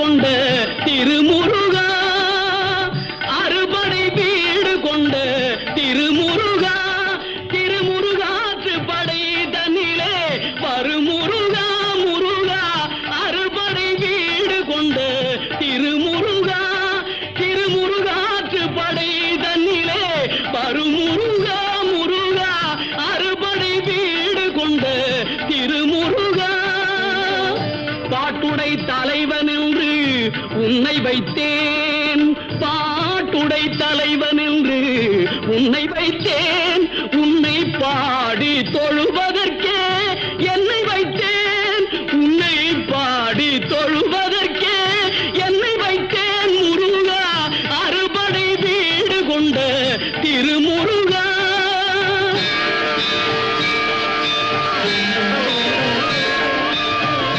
கொண்ட திருமுருகா, அறுபடை வீடு கொண்ட திருமுருகா, திருமுருகாற்று படை தன்னிலே வருமுருகா முருகா, அறுபடை வீடு கொண்ட திருமுருகா, திருமுருகாற்று படை தன்னிலே வருமுருகா முருகா, அறுபடை வீடு கொண்ட திருமுருகா. பாட்டுடை தலைவன் என்று உன்னை வைத்தேன், பாட்டுடை தலைவன் என்று உன்னை வைத்தேன், உன்னை பாடி தொழுவதற்கே என்னை வைத்தேன், உன்னை பாடி தொழுவ